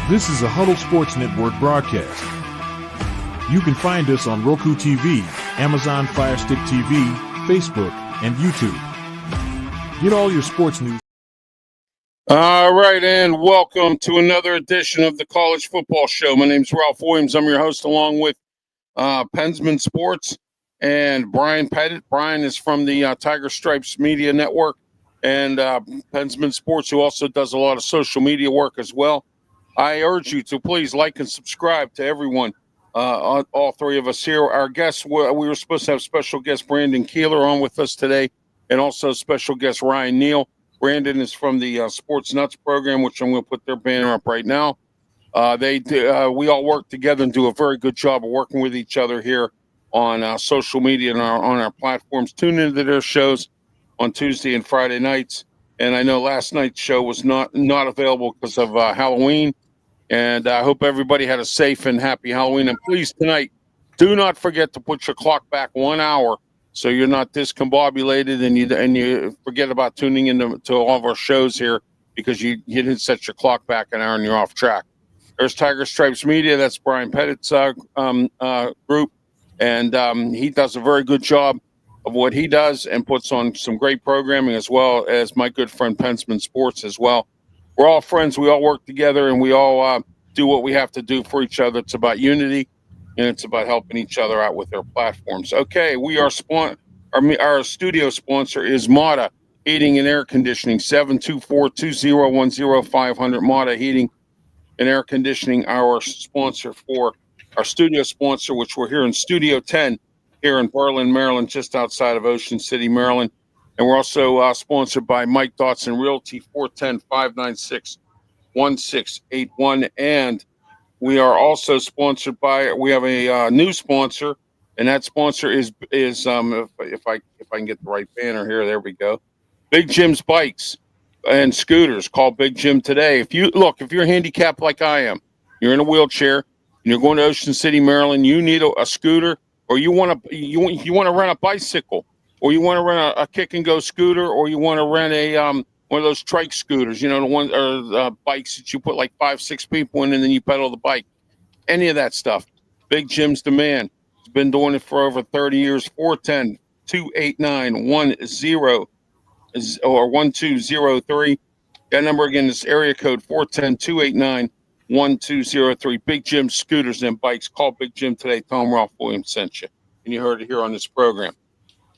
This is a Huddle Sports Network broadcast. You can find us on Roku TV, Amazon Fire Stick TV, Facebook, and YouTube. Get all your sports news. All right, and welcome to another edition of the College Football Show. My name's Ralph Willams. I'm your host along with Pensman Sports and Brian Pettit. Brian is from the Tiger Stripes Media Network and Pensman Sports, who also does a lot of social media work as well. I urge you to please like and subscribe to everyone, all three of us here. Our guests, we were supposed to have special guest Brandon Keeler on with us today, and also special guest Ryan Neal. Brandon is from the Sports Nuts program, which I'm going to put their banner up right now. We all work together and do a very good job of working with each other here on social media and on our platforms. Tune into their shows on Tuesday and Friday nights. And I know last night's show was not available because of Halloween. And I hope everybody had a safe and happy Halloween. And please, tonight, do not forget to put your clock back 1 hour so you're not discombobulated and you forget about tuning into all of our shows here because you didn't set your clock back an hour and you're off track. There's Tiger Stripes Media. That's Brian Pettit's group. And he does a very good job of what he does and puts on some great programming, as well as my good friend Pensman Sports as well. We're all friends. We all work together, and we all do what we have to do for each other. It's about unity, and it's about helping each other out with their platforms. Okay, we are our studio sponsor is Mata Heating and Air Conditioning, 724-201-0500. Mata Heating and Air Conditioning, our sponsor for our studio sponsor, which we're here in Studio 10 here in Berlin, Maryland, just outside of Ocean City, Maryland. And we're also sponsored by Mike Dotson Realty, 410-596-1681. And we are also sponsored by, we have a new sponsor, and that sponsor is if I can get the right banner here, there we go. Big Jim's Bikes and Scooters. Call Big Jim today. If you're handicapped like I am, you're in a wheelchair, and you're going to Ocean City, Maryland, you need a scooter, or you want to rent a bicycle, or you want to rent a kick and go scooter, or you want to rent a one of those trike scooters, the ones or bikes that you put like 5-6 people in and then you pedal the bike. Any of that stuff. Big Jim's the man. He's been doing it for over 30 years. 410-289-1203. That number again is area code 410-289-1203. Big Jim Scooters and Bikes. Call Big Jim today. Tell him Ralph Willams sent you. And you heard it here on this program.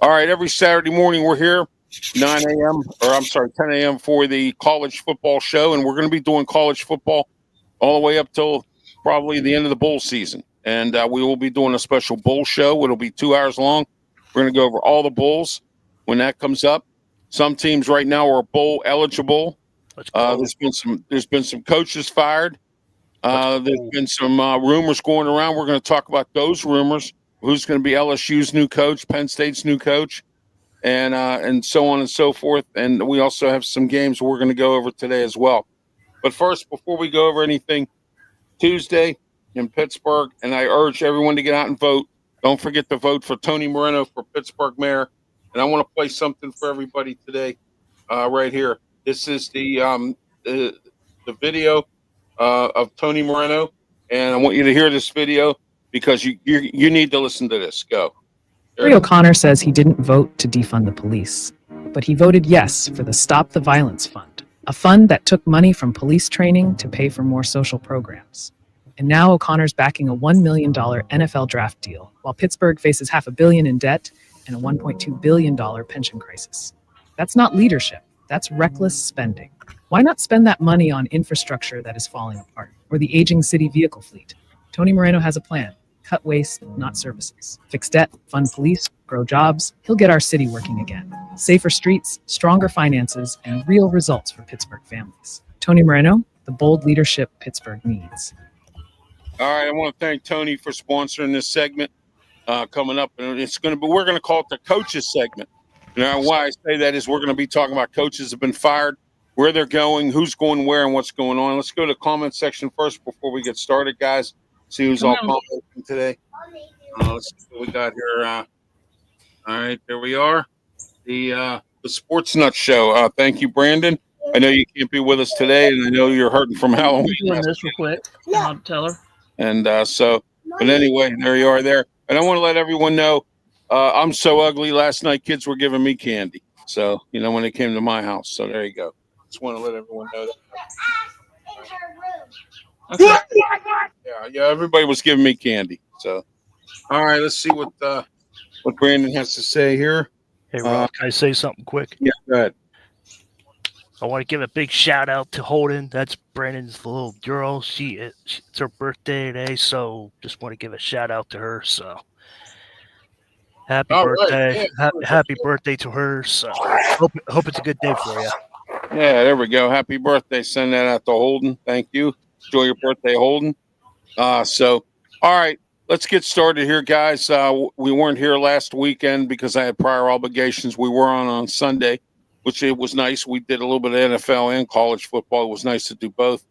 All right, every Saturday morning we're here, 10 a.m. for the College Football Show. And we're going to be doing college football all the way up till probably the end of the bowl season. And we will be doing a special bowl show. It'll be 2 hours long. We're going to go over all the bowls when that comes up. Some teams right now are bowl eligible. There's been some coaches fired. There's been some rumors going around. We're going to talk about those rumors. Who's going to be LSU's new coach, Penn State's new coach, and so on and so forth. And we also have some games we're going to go over today as well. But first, before we go over anything, Tuesday in Pittsburgh, and I urge everyone to get out and vote. Don't forget to vote for Tony Moreno for Pittsburgh mayor. And I want to play something for everybody today, right here. This is the video of Tony Moreno, and I want you to hear this video because you need to listen to this. Go. Terry O'Connor says he didn't vote to defund the police, but he voted yes for the Stop the Violence Fund, a fund that took money from police training to pay for more social programs. And now O'Connor's backing a $1 million NFL draft deal, while Pittsburgh faces $500 million in debt and a $1.2 billion pension crisis. That's not leadership. That's reckless spending. Why not spend that money on infrastructure that is falling apart, or the aging city vehicle fleet? Tony Moreno has a plan. Cut waste, not services. Fix debt, fund police, grow jobs. He'll get our city working again. Safer streets, stronger finances, and real results for Pittsburgh families. Tony Moreno, the bold leadership Pittsburgh needs. All right, I want to thank Tony for sponsoring this segment coming up. And we're going to call it the coaches segment. Why I say that is we're going to be talking about coaches that have been fired, where they're going, who's going where, and what's going on. Let's go to the comment section first before we get started, guys. See who's all commenting today. Let's see what we got here. All right, there we are. The Sports Nut Show. Thank you, Brandon. I know you can't be with us today, and I know you're hurting from Halloween. I'm doing this real quick. I'll tell her. And but anyway, there you are there. And I want to let everyone know I'm so ugly. Last night, kids were giving me candy. So, when they came to my house. So there you go. Just want to let everyone know that. Okay. Yeah, everybody was giving me candy. So, all right, let's see what Brandon has to say here. Hey, Ralph, can I say something quick? Yeah, go ahead. I want to give a big shout out to Holden. That's Brandon's little girl. It's her birthday today, so just want to give a shout out to her. So happy All birthday, right. happy birthday to her. So hope it's a good day for you. Yeah, there we go. Happy birthday. Send that out to Holden. Thank you. Enjoy your birthday, Holden. All right, let's get started here, guys. We weren't here last weekend because I had prior obligations. We were on Sunday, which it was nice. We did a little bit of NFL and college football. It was nice to do both.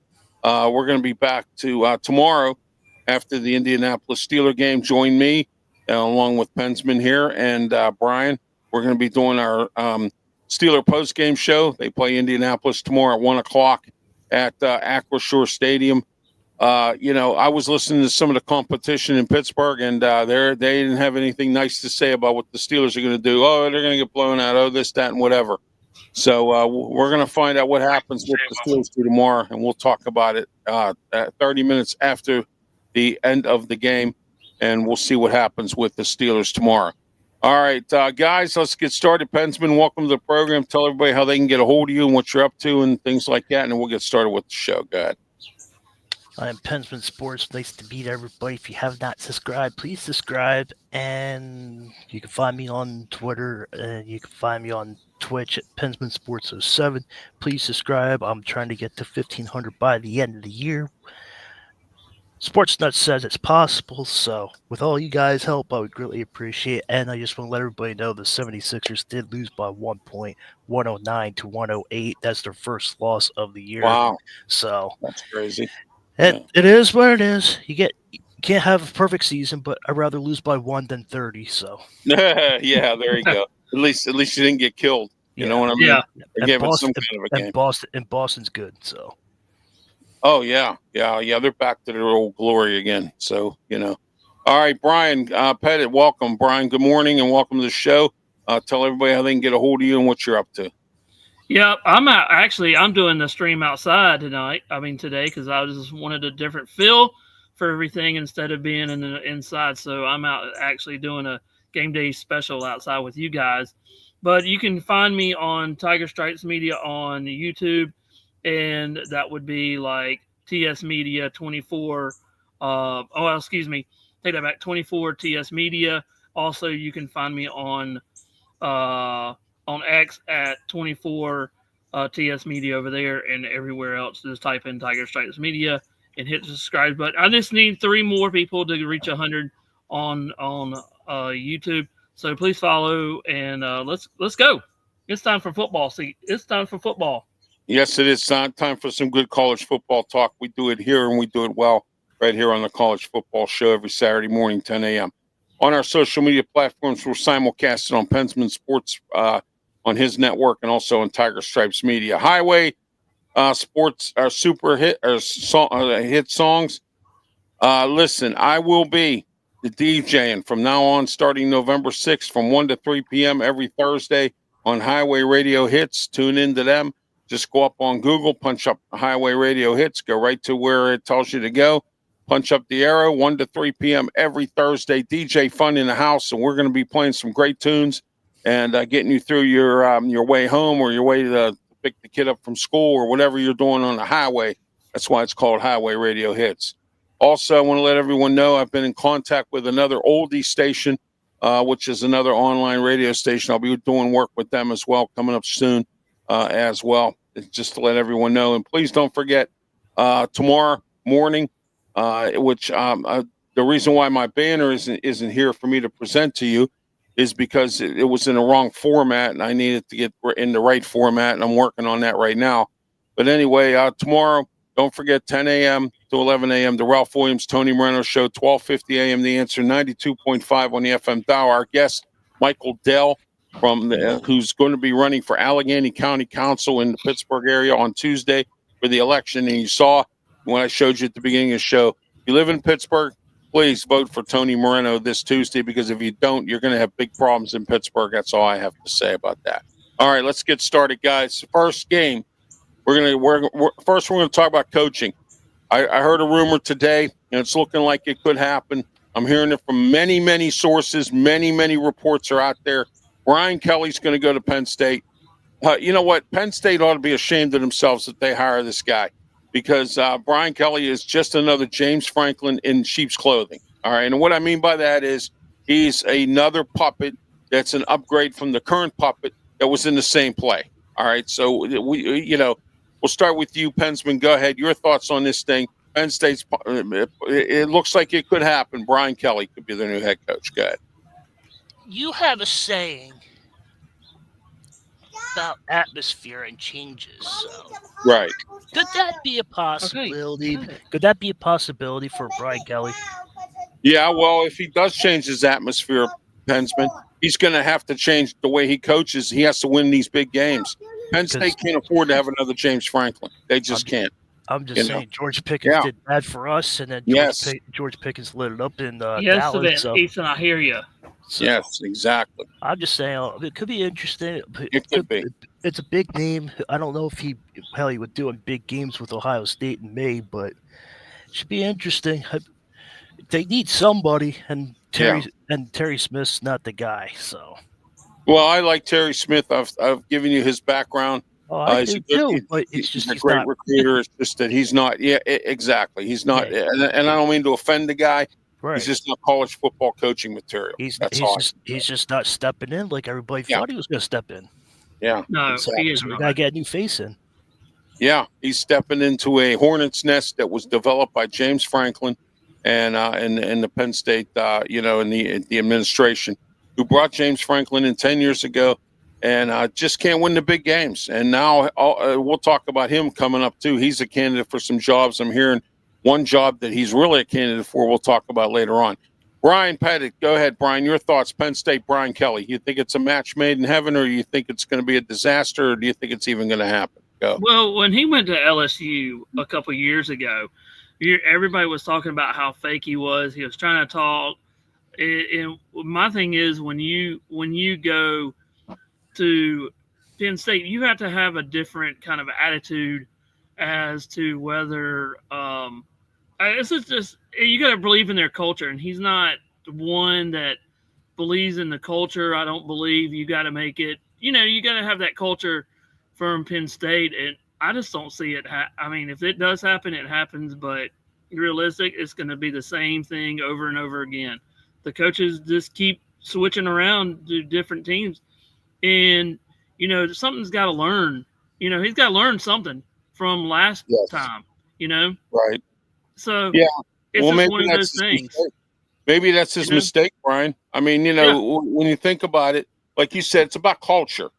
We're going to be back to tomorrow after the Indianapolis Steeler game. Join me along with Pensman here and Brian. We're going to be doing our Steeler post-game show. They play Indianapolis tomorrow at 1 o'clock at Acrisure Stadium. I was listening to some of the competition in Pittsburgh, and they didn't have anything nice to say about what the Steelers are going to do. Oh, they're going to get blown out. Oh, this, that, and whatever. So we're going to find out what happens with the Steelers tomorrow, and we'll talk about it 30 minutes after the end of the game, and we'll see what happens with the Steelers tomorrow. All right, guys, let's get started. Pensman, welcome to the program. Tell everybody how they can get a hold of you and what you're up to and things like that, and then we'll get started with the show. Go ahead. I am Pensman Sports. Nice to meet everybody. If you have not subscribed, please subscribe. And you can find me on Twitter, and you can find me on Twitch at Pensman Sports 07. Please subscribe. I'm trying to get to 1,500 by the end of the year. Sportsnut says it's possible, so with all you guys' help, I would greatly appreciate it. And I just want to let everybody know the 76ers did lose by 1 point, 109 to 108. That's their first loss of the year. Wow. So that's crazy. It is what it is. You can't have a perfect season, but I'd rather lose by 1 than 30. So yeah, there you go. At least you didn't get killed. You know what I mean? Yeah. They gave it some kind of a game. Boston's good. So. Oh yeah. They're back to their old glory again. So All right, Brian Pettit, welcome, Brian. Good morning and welcome to the show. Tell everybody how they can get a hold of you and what you're up to. Yeah, I'm doing the stream outside today because I just wanted a different feel for everything instead of being in the inside. So I'm out actually doing a game day special outside with you guys. But you can find me on Tiger Stripes Media on YouTube, and that would be like TS Media 24. Take that back, 24 TS Media. Also, you can find me on X at 24 TS Media over there, and everywhere else. Just type in Tiger Stripes Media and hit the subscribe button. I just need 3 more people to reach 100 on YouTube. So please follow and let's go. It's time for football. It's time for football. Yes, it is time for some good college football talk. We do it here and we do it well right here on the College Football Show every Saturday morning, 10 a.m. On our social media platforms, we're simulcasted on Pensman Sports on his network and also on Tiger Stripes Media. Highway Sports, our super hit hit songs. Listen, I will be the DJing from now on, starting November 6th from 1 to 3 p.m. every Thursday on Highway Radio Hits. Tune into them. Just go up on Google, punch up Highway Radio Hits, go right to where it tells you to go. Punch up the arrow, 1 to 3 p.m. every Thursday. DJ Fun in the house, and we're going to be playing some great tunes and getting you through your way home or your way to pick the kid up from school or whatever you're doing on the highway. That's why it's called Highway Radio Hits. Also, I want to let everyone know I've been in contact with another oldie station, which is another online radio station. I'll be doing work with them as well, coming up soon as well, just to let everyone know. And please don't forget, tomorrow morning, which the reason why my banner isn't here for me to present to you is because it was in the wrong format, and I needed to get in the right format, and I'm working on that right now. But anyway, tomorrow, don't forget 10 a.m. to 11 a.m. the Ralph Willams, Tony Moreno Show, 12:50 a.m. The Answer, 92.5 on the FM dial. Our guest, Michael Dell, who's going to be running for Allegheny County Council in the Pittsburgh area on Tuesday for the election. And you saw when I showed you at the beginning of the show, if you live in Pittsburgh, please vote for Tony Moreno this Tuesday, because if you don't, you're going to have big problems in Pittsburgh. That's all I have to say about that. All right, let's get started, guys. First game, we're going to talk about coaching. I heard a rumor today, and it's looking like it could happen. I'm hearing it from many, many sources. Many reports are out there. Brian Kelly's going to go to Penn State. You know what? Penn State ought to be ashamed of themselves that they hire this guy, because Brian Kelly is just another James Franklin in sheep's clothing. All right, and what I mean by that is he's another puppet that's an upgrade from the current puppet that was in the same play. All right, so we'll start with you, Pensman. Go ahead. Your thoughts on this thing. Penn State's, it looks like it could happen. Brian Kelly could be the new head coach. Go ahead. You have a saying about atmosphere and changes. So. Right. Could that be a possibility? Okay. Could that be a possibility for Brian Kelly? Yeah, well, if he does change his atmosphere, Pensman, he's going to have to change the way he coaches. He has to win these big games. Penn State can't afford to have another James Franklin. They just can't. I'm just saying, George Pickens did bad for us, and then George Pickens lit it up in Dallas. So. Ethan, I hear you. So, yes, exactly. I'm just saying, it could be interesting. It could be. It's a big name. I don't know if he would do in big games with Ohio State in May, but it should be interesting. They need somebody, and Terry Smith's not the guy. So, well, I like Terry Smith. I've given you his background. Oh, I do too, but it's just he's a great not, recruiter. It's just that he's not. Yeah, exactly. He's not, and I don't mean to offend the guy. Right. He's just not college football coaching material. He's just not stepping in like everybody thought he was going to step in. Yeah, No, exactly. he is We not. got to get a new face in. Yeah, he's stepping into a hornet's nest that was developed by James Franklin and the Penn State, in the administration, who brought James Franklin in 10 years ago, and just can't win the big games. And now we'll talk about him coming up too. He's a candidate for some jobs. I'm hearing one job that he's really a candidate for. We'll talk about later on. Brian Pettit, go ahead, Brian. Your thoughts, Penn State, Brian Kelly. You think it's a match made in heaven, or you think it's going to be a disaster, or do you think it's even going to happen? Go. Well, when he went to LSU a couple of years ago, everybody was talking about how fake he was. He was trying to talk. And my thing is, when you go to Penn State, you have to have a different kind of attitude as to whether this is just, you got to believe in their culture, and he's not one that believes in the culture. I don't believe. You got to make it. You got to have that culture from Penn State, and I just don't see it. I mean, if it does happen, it happens, but realistic, it's going to be the same thing over and over again. The coaches just keep switching around to different teams, and something's got to learn. He's got to learn something from last time. Right. So yeah, it's just one of those things. Maybe that's his mistake, Brian. I mean, when you think about it, like you said, it's about culture.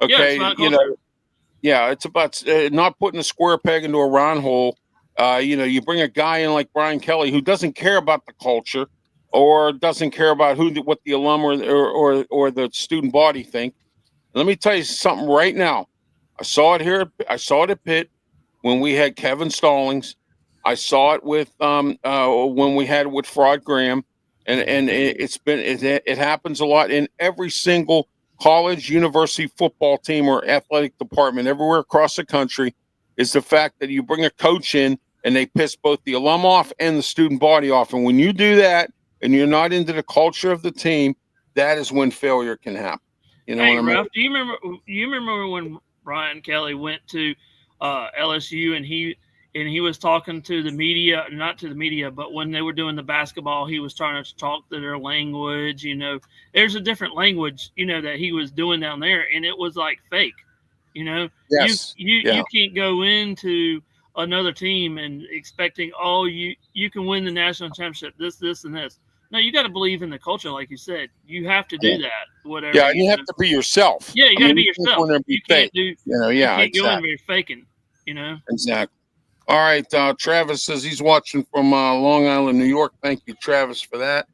Okay, it's about culture. It's about not putting a square peg into a round hole. You bring a guy in like Brian Kelly who doesn't care about the culture or doesn't care about what the alum or the student body think. Let me tell you something right now. I saw it here. I saw it at Pitt when we had Kevin Stallings. I saw it with when we had it with Fraud Graham, and it happens a lot in every single college, university football team or athletic department everywhere across the country. Is the fact that you bring a coach in and they piss both the alum off and the student body off, and when you do that and you're not into the culture of the team, that is when failure can happen. You know hey, what I mean? Ralph, do you remember when Brian Kelly went to LSU and he was talking to the media, not to the media, but when they were doing the basketball, he was trying to talk to their language. There's a different language, that he was doing down there, and it was like fake. Yes. You can't go into another team and expecting, you can win the national championship, this, and this. No, you got to believe in the culture, like you said. You have to do that, whatever. Yeah, you have to be yourself. Yeah, you got to be yourself. You can't fake. do. You can't exactly. go in there faking. Exactly. All right, Travis says he's watching from Long Island, New York. Thank you, Travis, for that.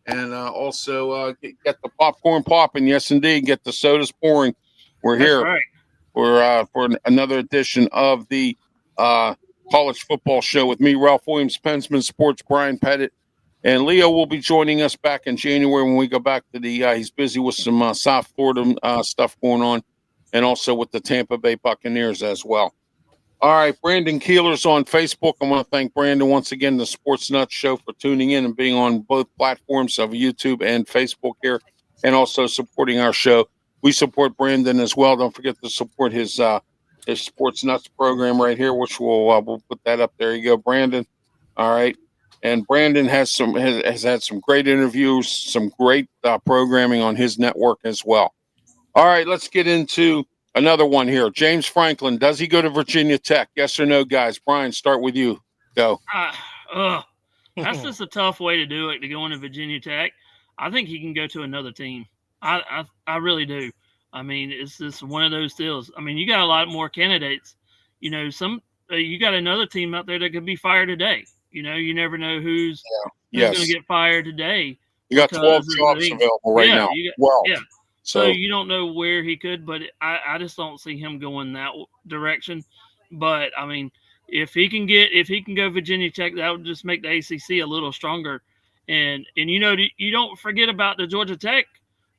and also get the popcorn popping. Yes, indeed, get the sodas pouring. We're That's here right. for another edition of the College Football Show with me, Ralph Willams, Pensman Sports, Brian Pettit, and Leo will be joining us back in January when we go back to the. He's busy with some South Florida stuff going on, and also with the Tampa Bay Buccaneers as well. All right, Brandon Keeler's on Facebook. I want to thank Brandon once again, the Sports Nuts Show, for tuning in and being on both platforms of YouTube and Facebook here, and also supporting our show. We support Brandon as well. Don't forget to support his Sports Nuts program right here, which we'll put that up. There you go, Brandon. All right, and Brandon has had some great interviews, some great programming on his network as well. All right, let's get into another one here. James Franklin, does he go to Virginia Tech? Yes or no, guys? Brian, start with you. Go. That's just a tough way to do it, to go into Virginia Tech. I think he can go to another team. I really do. I mean, it's just one of those deals. I mean, you got a lot more candidates. You know, you got another team out there that could be fired today. You know, you never know who's going to get fired today. You got 12 jobs available right now. So you don't know where he could, but I just don't see him going that direction. But I mean, if he can go Virginia Tech, that would just make the ACC a little stronger. And you know, you don't forget about the Georgia Tech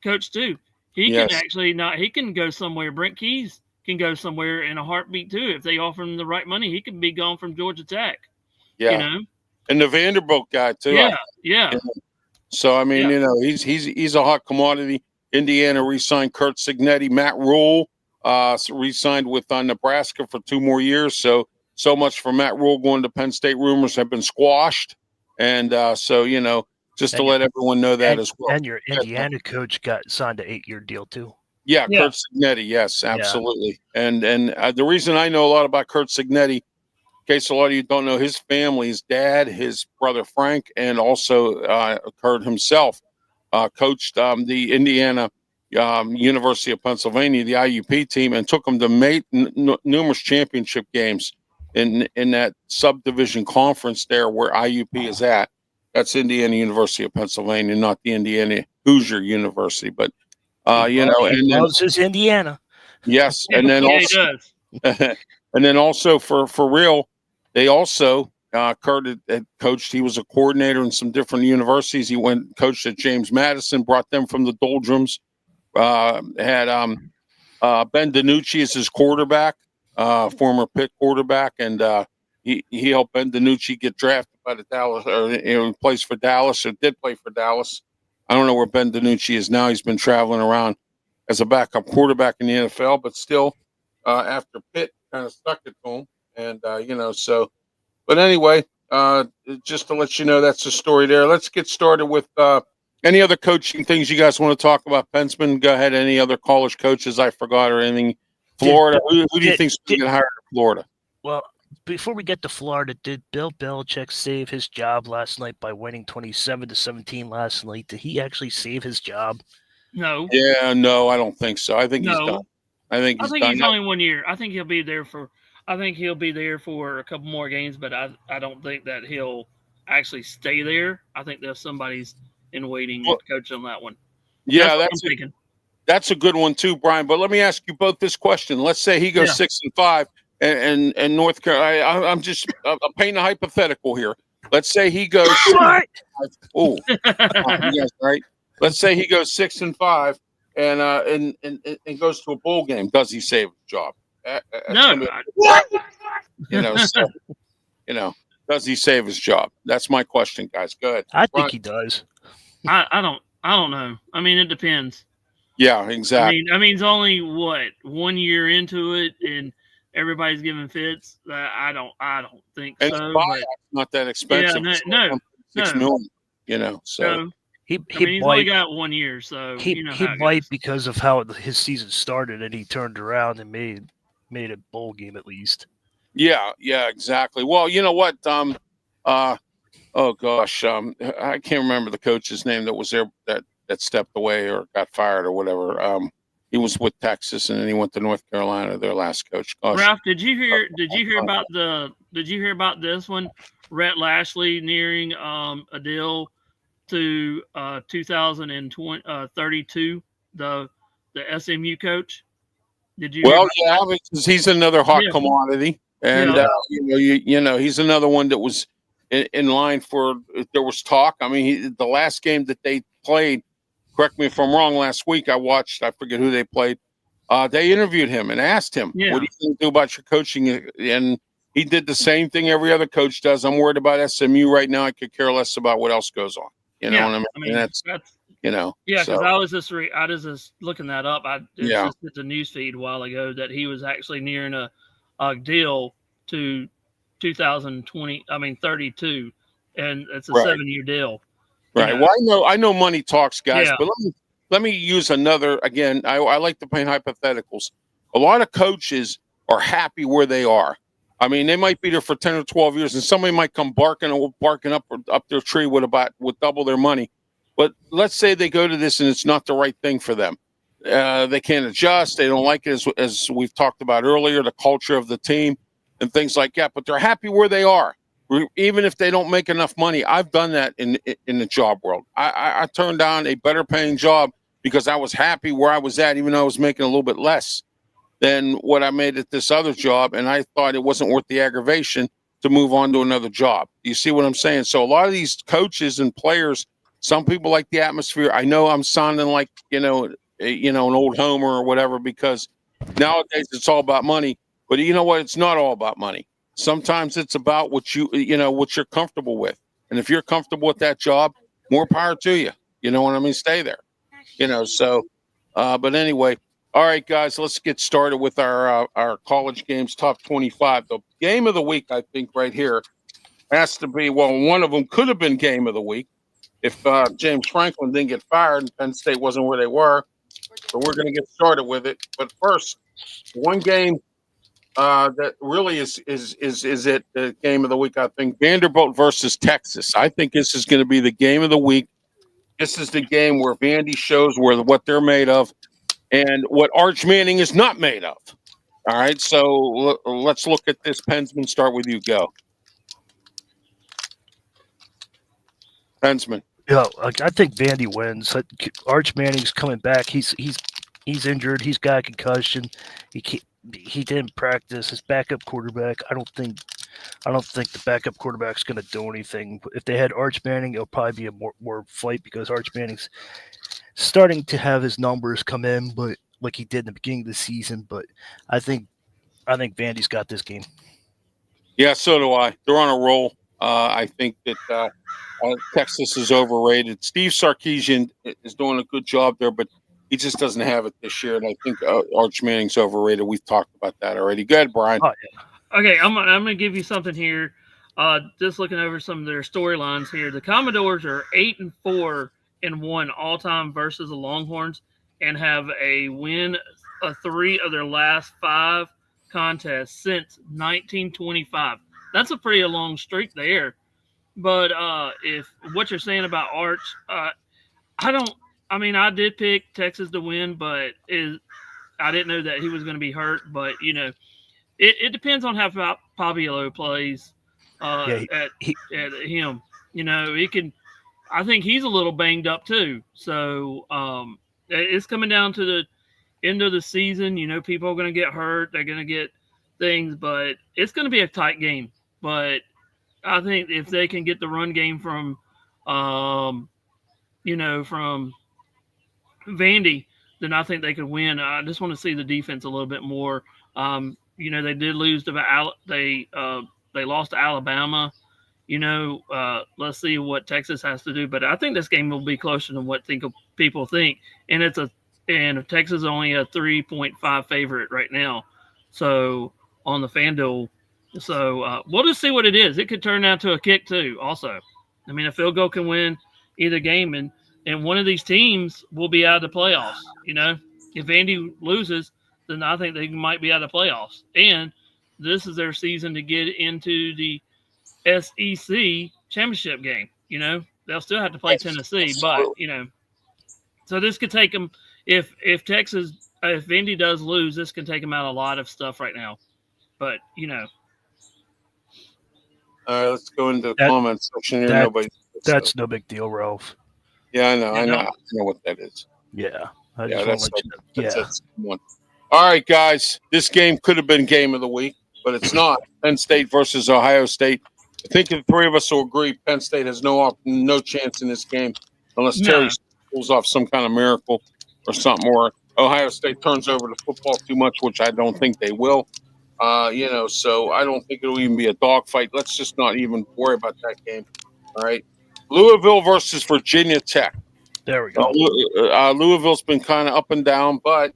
coach too. He can go somewhere. Brent Keys can go somewhere in a heartbeat too. If they offer him the right money, he could be gone from Georgia Tech. Yeah. You know? And the Vanderbilt guy too. Yeah. So I mean, you know, he's a hot commodity. Indiana re-signed Kurt Signetti. Matt Rule re-signed with Nebraska for 2 more years. So much for Matt Rule going to Penn State. Rumors have been squashed. And so, you know, just to let everyone know that as well. And your Indiana coach got signed an 8-year deal too. Yeah, Kurt Signetti. Yes, absolutely. Yeah. And the reason I know a lot about Kurt Signetti, in case a lot of you don't know, his family, his dad, his brother Frank, and also Kurt himself coached the Indiana University of Pennsylvania, the IUP team, and took them to numerous championship games in that subdivision conference there where IUP is at. That's Indiana University of Pennsylvania, not the Indiana Hoosier University. But you know, and then loves his Indiana. Yes, and then also, and then also for real, they also Kurt had coached. He was a coordinator in some different universities. He coached at James Madison, brought them from the doldrums. Had Ben DiNucci as his quarterback, former Pitt quarterback, and he helped Ben DiNucci get drafted by the Dallas, or he plays for Dallas, or did play for Dallas. I don't know where Ben DiNucci is now. He's been traveling around as a backup quarterback in the NFL, but still, after Pitt kind of stuck it to him, and you know, so. But anyway, just to let you know, that's the story there. Let's get started with any other coaching things you guys want to talk about. Pensman, go ahead. Any other college coaches I forgot or anything? Florida. Who do you think's going to get hired in Florida? Well, before we get to Florida, did Bill Belichick save his job last night by winning 27-17 last night? Did he actually save his job? No. Yeah, no, I don't think so. I think he's done. I think he's only 1 year. I think he'll be there for a couple more games, but I don't think that he'll actually stay there. I think there's somebody's in waiting to coach on that one. Yeah, that's a good one too, Brian. But let me ask you both this question. Let's say he goes 6-5 and North Carolina. I'm painting a hypothetical here. Let's say he goes. Oh, yes, right. Let's say he goes 6-5 and goes to a bowl game. Does he save his job? No. Does he save his job? That's my question, guys. Go ahead. I think he does. I don't know. I mean, it depends. Yeah, exactly. I mean, it's only 1 year into it, and everybody's giving fits. I don't think and so. But not that expensive. Yeah, no, $6 million. You know, so. He's only got 1 year, so he might because of how his season started, and he turned around and made a bowl game at least. Yeah, exactly. Well, you know what? I can't remember the coach's name that was there that stepped away or got fired or whatever. He was with Texas, and then he went to North Carolina. Their last coach. Gosh. Ralph, did you hear about this one? Rhett Lashley nearing a deal to 2032, the SMU coach. Did you? Well, yeah, because he's another hot Yeah. commodity, and Yeah. you know, he's another one that was in line for. There was talk. I mean, the last game that they played. Correct me if I'm wrong. Last week I watched. I forget who they played. They interviewed him and asked him, Yeah. "What do you do about your coaching?" And he did the same thing every other coach does. I'm worried about SMU right now. I could care less about what else goes on. You know what I mean? And that's you know. Yeah, because so, I was just looking that up. Yeah. Just hit the news feed a while ago that he was actually nearing a deal to 2020. I mean 32, and it's a Right. 7-year deal. Right. You know? Well, I know money talks, guys, Yeah. but let me use another again. I like to paint hypotheticals. A lot of coaches are happy where they are. I mean, they might be there for 10 or 12 years, and somebody might come barking up their tree with double their money. But let's say they go to this and it's not the right thing for them. They can't adjust. They don't like it as we've talked about earlier, the culture of the team and things like that. But they're happy where they are. Even if they don't make enough money. I've done that in the job world. I turned down a better paying job because I was happy where I was at, even though I was making a little bit less than what I made at this other job. And I thought it wasn't worth the aggravation to move on to another job. You see what I'm saying? So a lot of these coaches and players, some people like the atmosphere. I know I'm sounding like, an old homer or whatever, because nowadays it's all about money. But you know what? It's not all about money. Sometimes it's about what what you're comfortable with. And if you're comfortable with that job, more power to you. You know what I mean? Stay there. But anyway, all right, guys, let's get started with our college games top 25. The game of the week, I think, right here has to be, well, one of them could have been game of the week if James Franklin didn't get fired and Penn State wasn't where they were. So we're going to get started with it. But first, one game that really is it the game of the week. I think Vanderbilt versus Texas. I think this is going to be the game of the week. This is the game where Vandy shows what they're made of and what Arch Manning is not made of. All right, so let's look at this. Pensman, start with you. Go, Pensman. Yeah, I think Vandy wins. Arch Manning's coming back. He's injured. He's got a concussion. He didn't practice. His backup quarterback. I don't think the backup quarterback's going to do anything. If they had Arch Manning, it'll probably be a more fight because Arch Manning's starting to have his numbers come in, but like he did in the beginning of the season. But I think Vandy's got this game. Yeah, so do I. They're on a roll. I think that Texas is overrated. Steve Sarkisian is doing a good job there, but he just doesn't have it this year. And I think Arch Manning's overrated. We've talked about that already. Go ahead, Brian. Oh, yeah. Okay, I'm going to give you something here. Just looking over some of their storylines here. The Commodores are 8-4 in one all-time versus the Longhorns and have a win of 3 of their last 5 contests since 1925. That's a pretty long streak there. But if what you're saying about Arch, I did pick Texas to win, but I didn't know that he was going to be hurt. But, it depends on how Papiolo plays at him. He can. I think he's a little banged up too. So it's coming down to the end of the season. People are going to get hurt. They're going to get things, but it's going to be a tight game. But I think if they can get the run game from Vandy, then I think they could win. I just want to see the defense a little bit more. They did lose to they lost to Alabama. Let's see what Texas has to do. But I think this game will be closer than what people think. And Texas is only a 3.5 favorite right now. So on the FanDuel. So we'll just see what it is. It could turn out to a kick too. Also, a field goal can win either game, and one of these teams will be out of the playoffs. If Vandy loses, then I think they might be out of the playoffs. And this is their season to get into the SEC championship game. They'll still have to play Tennessee, but so this could take them. If Vandy does lose, this can take them out a lot of stuff right now. But All right, let's go into the comments section here. Nobody's That's no big deal, Ralph. Yeah, I know. You I know? know what that is. Yeah. I Yeah, just want to let you know. Yeah. that's one. All right, guys. This game could have been game of the week, but it's not. Penn State versus Ohio State. I think the three of us will agree Penn State has no chance in this game unless Terry No. pulls off some kind of miracle or something, or Ohio State turns over the football too much, which I don't think they will. So I don't think it'll even be a dogfight. Let's just not even worry about that game. All right. Louisville versus Virginia Tech. There we go. Louisville's been kind of up and down, but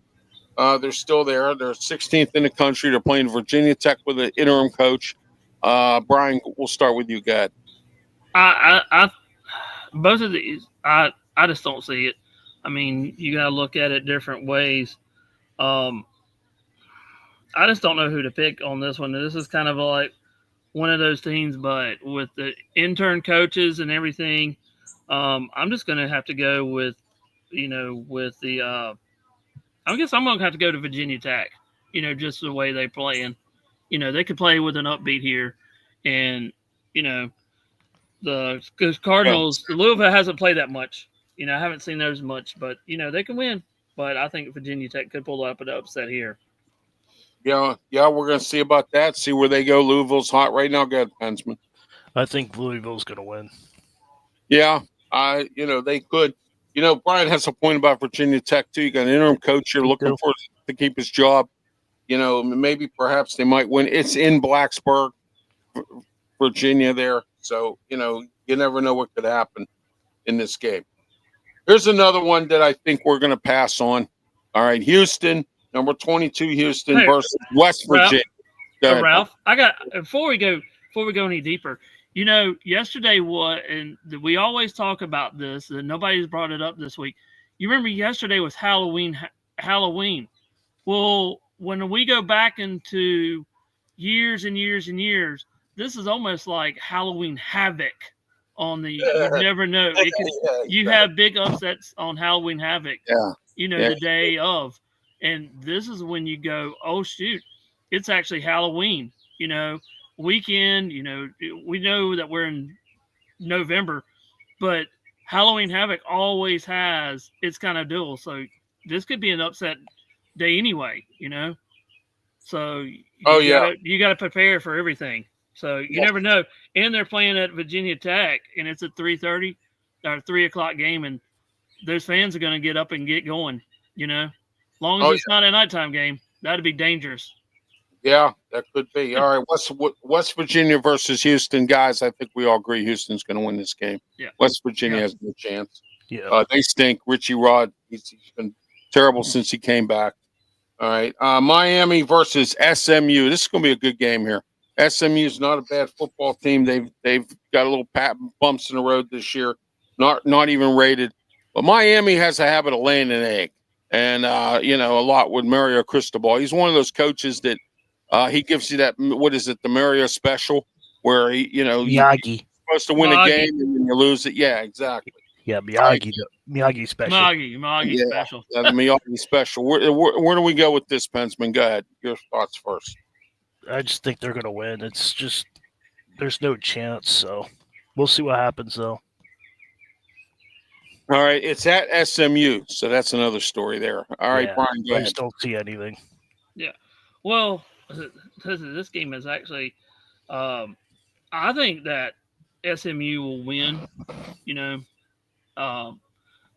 they're still there. They're 16th in the country. They're playing Virginia Tech with an interim coach. Brian, we'll start with you, guys. I both of these, I just don't see it. I mean, you got to look at it different ways. I just don't know who to pick on this one. This is kind of like one of those things, but with the intern coaches and everything, I'm just going to have to go with, I guess I'm going to have to go to Virginia Tech, just the way they play. And, they could play with an upbeat here. And, the Cardinals, the Louisville hasn't played that much. I haven't seen those much, but, they can win. But I think Virginia Tech could pull up an upset here. Yeah, we're going to see about that, see where they go. Louisville's hot right now. Go ahead, Pensman. I think Louisville's going to win. Yeah, they could. Brian has a point about Virginia Tech, too. You got an interim coach you're looking for to keep his job. Maybe perhaps they might win. It's in Blacksburg, Virginia there. So, you never know what could happen in this game. Here's another one that I think we're going to pass on. All right, Houston, number 22, Houston versus West Virginia. Ralph, before we go any deeper, yesterday and we always talk about this, and nobody's brought it up this week. You remember yesterday was Halloween. Well, when we go back into years and years and years, this is almost like Halloween Havoc on the. You never know. You have big upsets on Halloween Havoc. The day of, and this is when you go, oh shoot, it's actually Halloween. Weekend. We know that we're in November, but Halloween Havoc always has its kind of deal. So this could be an upset day anyway. So you got to prepare for everything. So you never know. And they're playing at Virginia Tech, and it's a 3:30 or 3:00 game, and those fans are going to get up and get going. Long as it's not a nighttime game, that'd be dangerous. Yeah, that could be. All right, West Virginia versus Houston, guys. I think we all agree Houston's going to win this game. Yeah. West Virginia has no chance. Yeah. They stink. Richie Rod, he's been terrible since he came back. All right, Miami versus SMU. This is going to be a good game here. SMU is not a bad football team. They've got a little bumps in the road this year, not even rated. But Miami has a habit of laying an egg, and a lot with Mario Cristobal. He's one of those coaches that he gives you that. What is it? The Mario special, where Miyagi. You're supposed to win a game and then you lose it. Yeah, exactly. Yeah, Miyagi special. Miyagi special. Yeah, the Miyagi special. Where do we go with this, Pensman? Go ahead. Your thoughts first. I just think they're going to win. It's just there's no chance. So we'll see what happens, though. All right, it's at SMU, so that's another story there. All right, Brian, go ahead. I just don't see anything. Yeah. Well, this game is actually I think that SMU will win,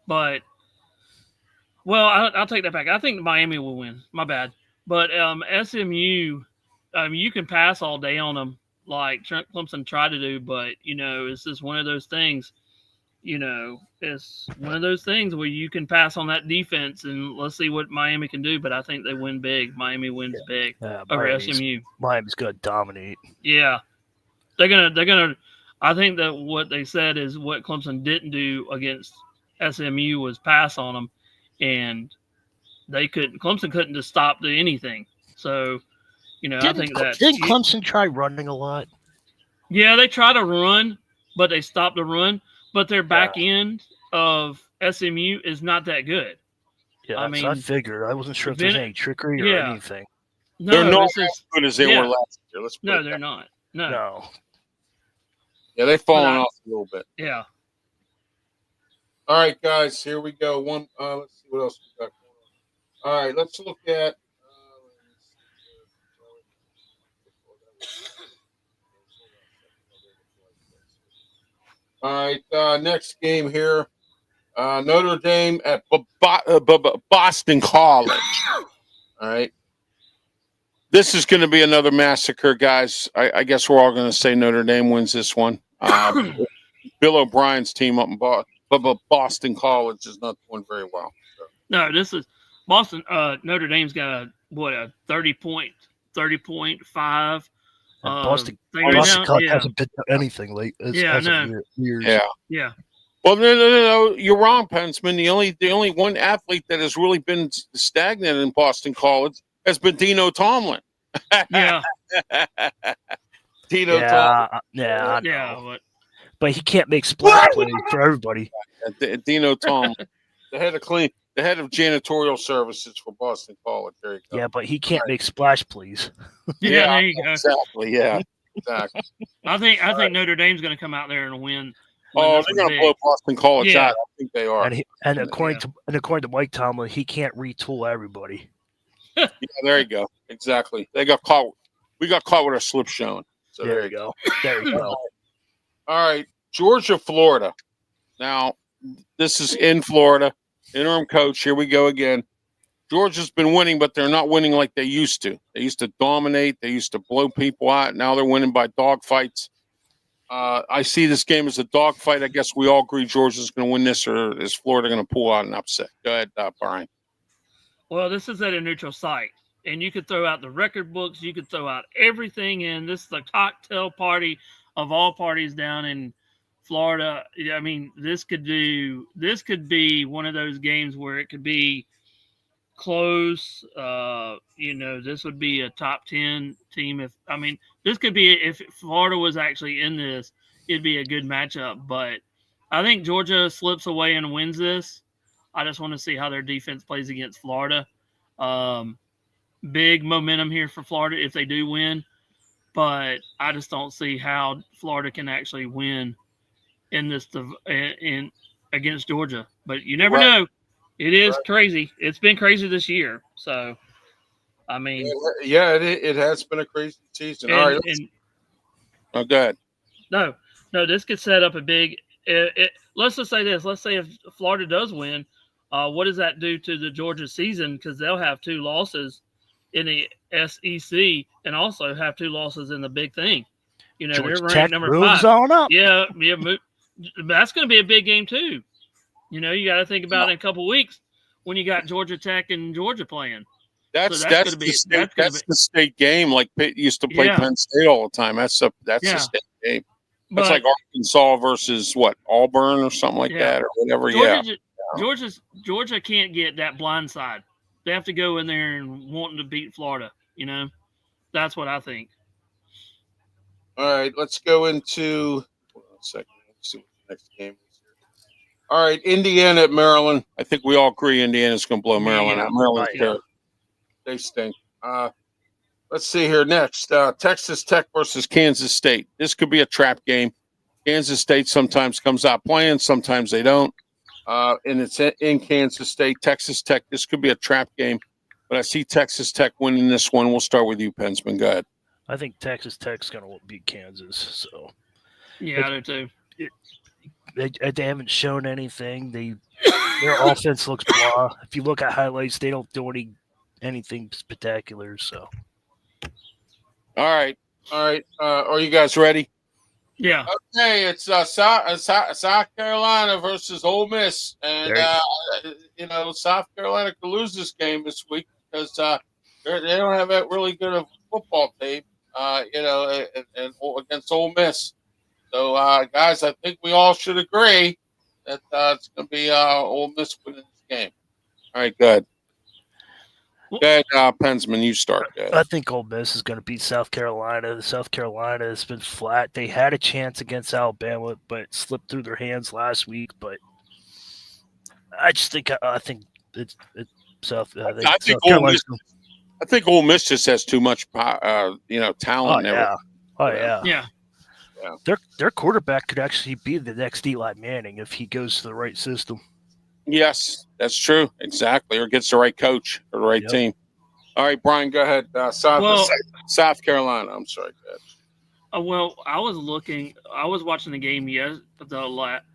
but I'll take that back. I think Miami will win. My bad. But SMU, you can pass all day on them like Clemson tried to do, but it's just one of those things. It's one of those things where you can pass on that defense, and let's see what Miami can do. But I think they win big. Miami wins big over SMU. Miami's going to dominate. Yeah, they're gonna. I think that what they said is what Clemson didn't do against SMU was pass on them, and Clemson couldn't just stop anything. So, I think that didn't Clemson try running a lot? Yeah, they try to run, but they stopped the run. But their back end of SMU is not that good. Yeah, I figured. I wasn't sure if there's any trickery or anything. No, they're not as good as they were last year. No, they're not. No. Yeah, they've fallen off a little bit. Yeah, All right, guys, here we go. Let's see what else we got going on. All right, let's look at. All right, next game here. Notre Dame at Boston College. All right. This is going to be another massacre, guys. I guess we're all going to say Notre Dame wins this one. Bill O'Brien's team up in Boston College is not doing very well. So. No, this is Boston. Notre Dame's got a 30.5. Boston thing College yeah. hasn't been anything late. Yeah, Years. Yeah. Well, no, you're wrong, Pensman. The only one athlete that has really been stagnant in Boston College has been Dino Tomlin. Yeah. Tomlin. Yeah. But he can't make splash plays for everybody. Dino Tomlin, the head of janitorial services for Boston College. There you go. Yeah, but he can't make splash plays. Yeah, there you go. Exactly. Yeah, exactly. I think Notre Dame's going to come out there and win. Oh, they're going to blow Boston College out. I think they are. And according to Mike Tomlin, he can't retool everybody. Yeah, there you go. Exactly. They got caught. We got caught with our slip showing. So there you go. There you go. All right, Georgia, Florida. Now, this is in Florida. Interim coach. Here we go again. Georgia's been winning, but they're not winning like they used to. They used to dominate. They used to blow people out. Now they're winning by dogfights. I see this game as a dogfight. I guess we all agree Georgia's going to win this, or is Florida going to pull out an upset? Go ahead, Brian. Well, this is at a neutral site, and you could throw out the record books. You could throw out everything, and this is the cocktail party of all parties down in Florida. I mean, this could be one of those games where it could be close. This would be a top 10 team. This could be, if Florida was actually in this, it'd be a good matchup. But I think Georgia slips away and wins this. I just want to see how their defense plays against Florida. Big momentum here for Florida if they do win, but I just don't see how Florida can actually win in this against Georgia. But you never know. It is crazy. It's been crazy this year. So, it has been a crazy season. All right. Go ahead. No, this could set up a big. Let's just say this. Let's say if Florida does win, what does that do to the Georgia season? Because they'll have 2 losses in the SEC and also have 2 losses in the big thing. They're ranked number 5. On up. Yeah. That's going to be a big game too. You got to think about it in a couple of weeks when you got Georgia Tech and Georgia playing. That's the state game. Like Pitt used to play Penn State all the time. That's the state game. That's like Arkansas versus Auburn or something like that or whatever. Georgia can't get that blind side. They have to go in there and wanting to beat Florida. That's what I think. All right, let's go into. Hold on a second. Let's see what the next game is here. All right, Indiana at Maryland. I think we all agree Indiana's going to blow Maryland out. Maryland's terrible. They stink. Let's see here next. Texas Tech versus Kansas State. This could be a trap game. Kansas State sometimes comes out playing, sometimes they don't. And it's in Kansas State. Texas Tech, this could be a trap game. But I see Texas Tech winning this one. We'll start with you, Pensman. Go ahead. I think Texas Tech's going to beat Kansas. So, yeah, I do too. They haven't shown anything. Their offense looks blah. If you look at highlights, they don't do anything spectacular. So, all right. Are you guys ready? Yeah. Okay, it's South Carolina versus Ole Miss, and South Carolina could lose this game this week because they don't have that really good of football team, and against Ole Miss. So, guys, I think we all should agree that it's going to be Ole Miss winning this game. All right, good. Go ahead, Pensman, you start. I think Ole Miss is going to beat South Carolina. South Carolina has been flat. They had a chance against Alabama, but it slipped through their hands last week. But I just think it's South. I think Ole Miss just has too much, talent. Oh yeah. Yeah. Their quarterback could actually be the next Eli Manning if he goes to the right system. Yes, that's true. Exactly. Or gets the right coach or the right team. All right, Brian, go ahead. South Carolina. I'm sorry. Go ahead. Well, I was watching the game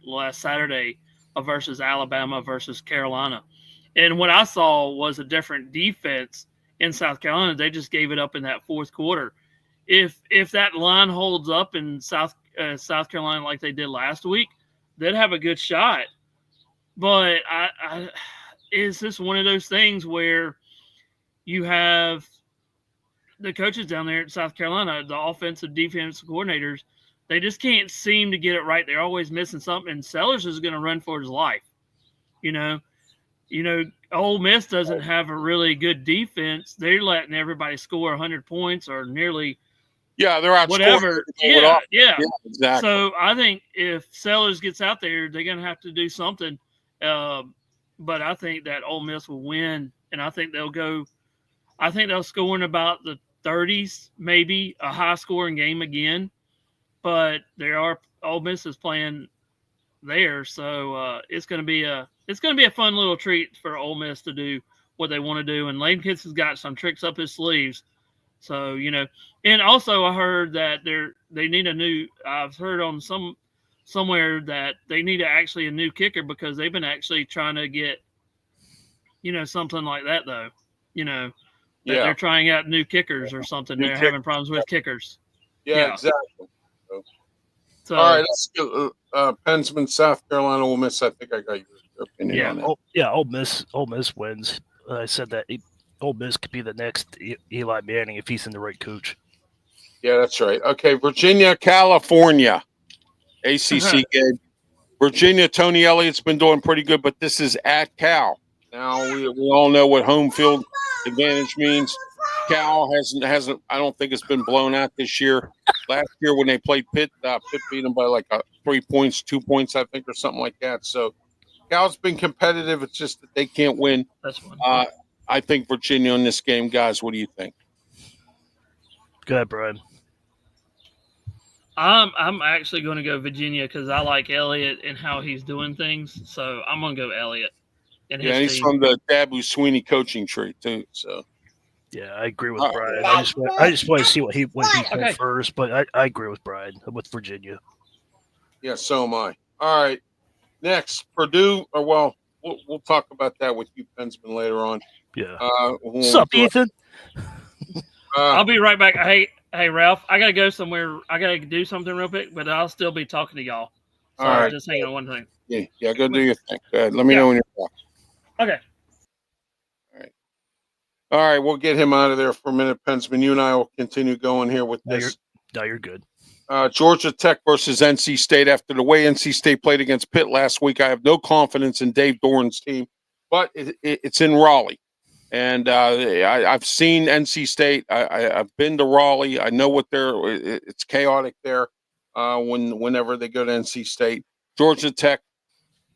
last Saturday versus Alabama versus Carolina. And what I saw was a different defense in South Carolina. They just gave it up in that fourth quarter. If that line holds up in South Carolina like they did last week, they'd have a good shot. But is this one of those things where you have the coaches down there in South Carolina, the offensive defensive coordinators, they just can't seem to get it right. They're always missing something, and Sellers is going to run for his life. Ole Miss doesn't have a really good defense. They're letting everybody score 100 points or nearly. Yeah, they're outscoring. Whatever. Yeah, exactly. So I think if Sellers gets out there, they're going to have to do something. But I think that Ole Miss will win, and I think they'll score in about the 30s, maybe a high-scoring game again. But Ole Miss is playing there, so it's going to be a fun little treat for Ole Miss to do what they want to do. And Lane Kiffin has got some tricks up his sleeves. So, and also I heard that they need I've heard on somewhere that they need a new kicker because they've been actually trying to get, something like that though, they're trying out new kickers or something. They're having problems with kickers. Yeah. Exactly. So, all right, let's go. Pensman, South Carolina, Ole Miss. I think I got your opinion on that. Ole Miss wins. I said that Ole Miss could be the next Eli Manning if he's in the right coach. Yeah, that's right. Okay, Virginia, California, ACC game. Virginia, Tony Elliott's been doing pretty good, but this is at Cal. Now we all know what home field advantage means. Cal hasn't. I don't think it's been blown out this year. Last year when they played Pitt, Pitt beat them by like 3 points, 2 points, I think, or something like that. So Cal's been competitive. It's just that they can't win. That's one. I think Virginia in this game, guys. What do you think? Go ahead, Brian. I'm actually going to go Virginia because I like Elliott and how he's doing things. So I'm going to go Elliott. And he's from the Dabu Sweeney coaching tree too. So. Yeah, I agree with Brian. I just want to see what he said first, but I agree with Brian with Virginia. Yeah, so am I. All right, next Purdue. We'll talk about that with you, Pensman, later on. Yeah. What's up, Ethan? I'll be right back. Hey, Ralph, I gotta go somewhere. I gotta do something real quick, but I'll still be talking to y'all. So all right. Just hang on one thing. Yeah, go do your thing. Go ahead. Let me know when you're back. Okay. All right, we'll get him out of there for a minute, Pensman. You and I will continue going here with this. You're good. Georgia Tech versus NC State. After the way NC State played against Pitt last week, I have no confidence in Dave Doran's team, but it's in Raleigh. And I've seen NC State. I've been to Raleigh. I know it's chaotic there whenever they go to NC State. Georgia Tech,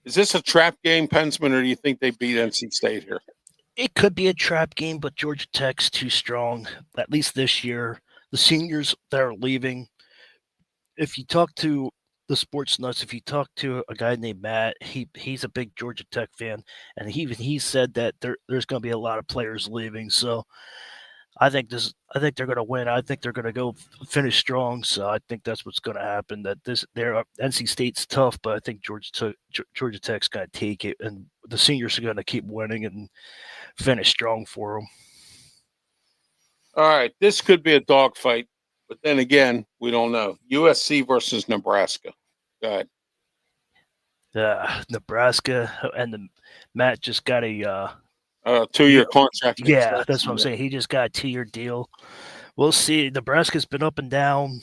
is this a trap game, Pensman, or do you think they beat NC State here? It could be a trap game, but Georgia Tech's too strong, at least this year. The seniors that are leaving, if you talk to the sports nuts, if you talk to a guy named Matt, he's a big Georgia Tech fan, and he said that there's going to be a lot of players leaving. So I think they're going to win. I think they're going to go finish strong. So I think that's what's going to happen. That NC State's tough, but I think Georgia Tech's going to take it, and the seniors are going to keep winning and finish strong for them. All right, this could be a dogfight, but then again, we don't know. USC versus Nebraska. Go ahead. Nebraska and Matt just got a 2-year contract. Yeah, that's what I'm saying. He just got a 2-year deal. We'll see. Nebraska's been up and down.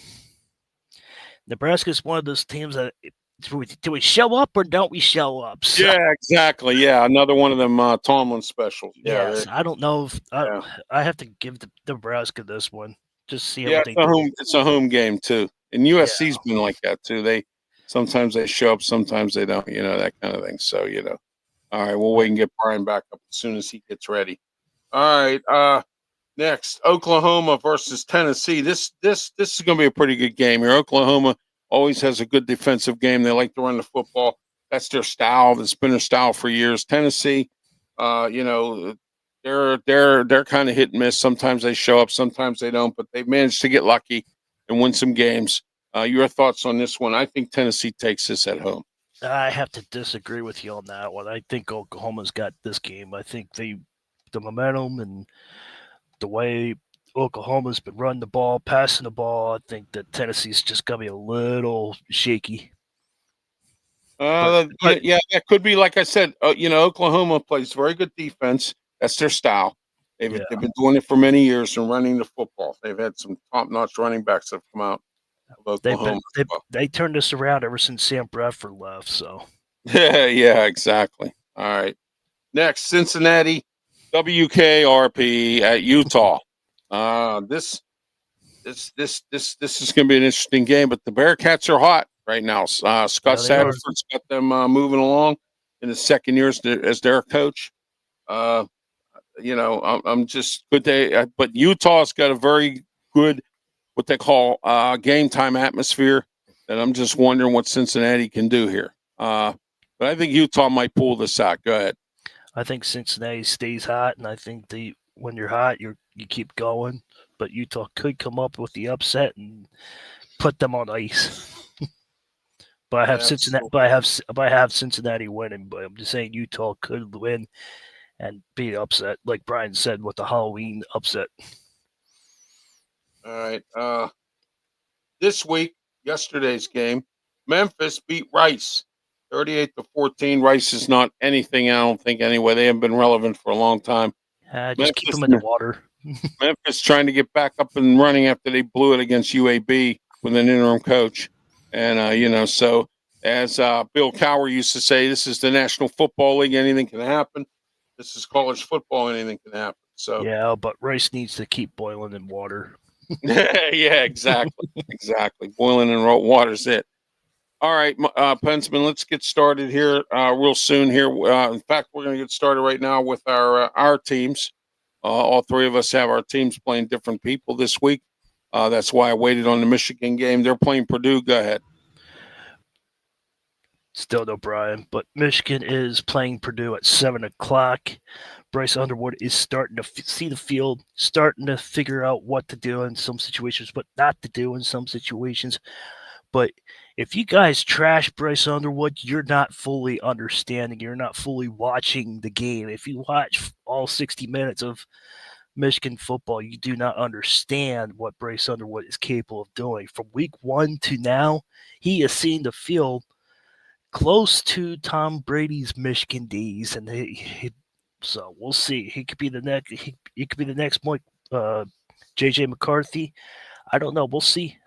Nebraska's one of those teams that do we show up or don't we show up? So, yeah, exactly. Yeah, another one of them Tomlin specials. Yeah, yes, I don't know if I have to give the Nebraska this one. Just see how they do. It's a home game too, and USC's been like that too. Sometimes they show up, sometimes they don't. That kind of thing. So all right, we'll wait and get Brian back up as soon as he gets ready. All right, next Oklahoma versus Tennessee. This is going to be a pretty good game here. Oklahoma always has a good defensive game. They like to run the football. That's their style. That's been their style for years. Tennessee, they're kind of hit and miss. Sometimes they show up, sometimes they don't. But they've managed to get lucky and win some games. Your thoughts on this one? I think Tennessee takes this at home. I have to disagree with you on that one. I think Oklahoma's got this game. I think the momentum and the way Oklahoma's been running the ball, passing the ball, I think that Tennessee's just going to be a little shaky. Yeah, that could be. Like I said, Oklahoma plays very good defense. That's their style. They've been doing it for many years and running the football. They've had some top-notch running backs that have come out of Oklahoma. They turned this around ever since Sam Bradford left. So yeah, exactly. All right. Next, Cincinnati, WKRP at Utah. This is going to be an interesting game, but the Bearcats are hot right now. Scott Satterford's got them moving along in his second year as their coach. I'm just good day, but Utah's got a very good what they call game time atmosphere, and I'm just wondering what Cincinnati can do here. But I think Utah might pull this out. Go ahead. I think Cincinnati stays hot, and I think when you're hot, you keep going. But Utah could come up with the upset and put them on ice. But I have Cincinnati. But I have Cincinnati winning. But I'm just saying Utah could win and be upset, like Brian said, with the Halloween upset. All right. This week, yesterday's game, Memphis beat Rice 38-14. Rice is not anything, I don't think, anyway. They haven't been relevant for a long time. Just keep them in the water. Memphis trying to get back up and running after they blew it against UAB with an interim coach. And, so as Bill Cowher used to say, this is the National Football League. Anything can happen. This is college football. Anything can happen. So yeah, but Rice needs to keep boiling in water. Yeah, exactly. Exactly. Boiling in water's it. All right, Pensman, let's get started here real soon here. In fact, we're going to get started right now with our teams. All three of us have our teams playing different people this week. That's why I waited on the Michigan game. They're playing Purdue. Go ahead. Still no Brian, but Michigan is playing Purdue at 7 o'clock. Bryce Underwood is starting to see the field, starting to figure out what to do in some situations, but not to do in some situations. But if you guys trash Bryce Underwood, you're not fully understanding. You're not fully watching the game. If you watch all 60 minutes of Michigan football, you do not understand what Bryce Underwood is capable of doing. From week 1 to now, he has seen the field close to Tom Brady's Michigan days, and so we'll see. He could be the next. He could be the next JJ McCarthy. I don't know. We'll see.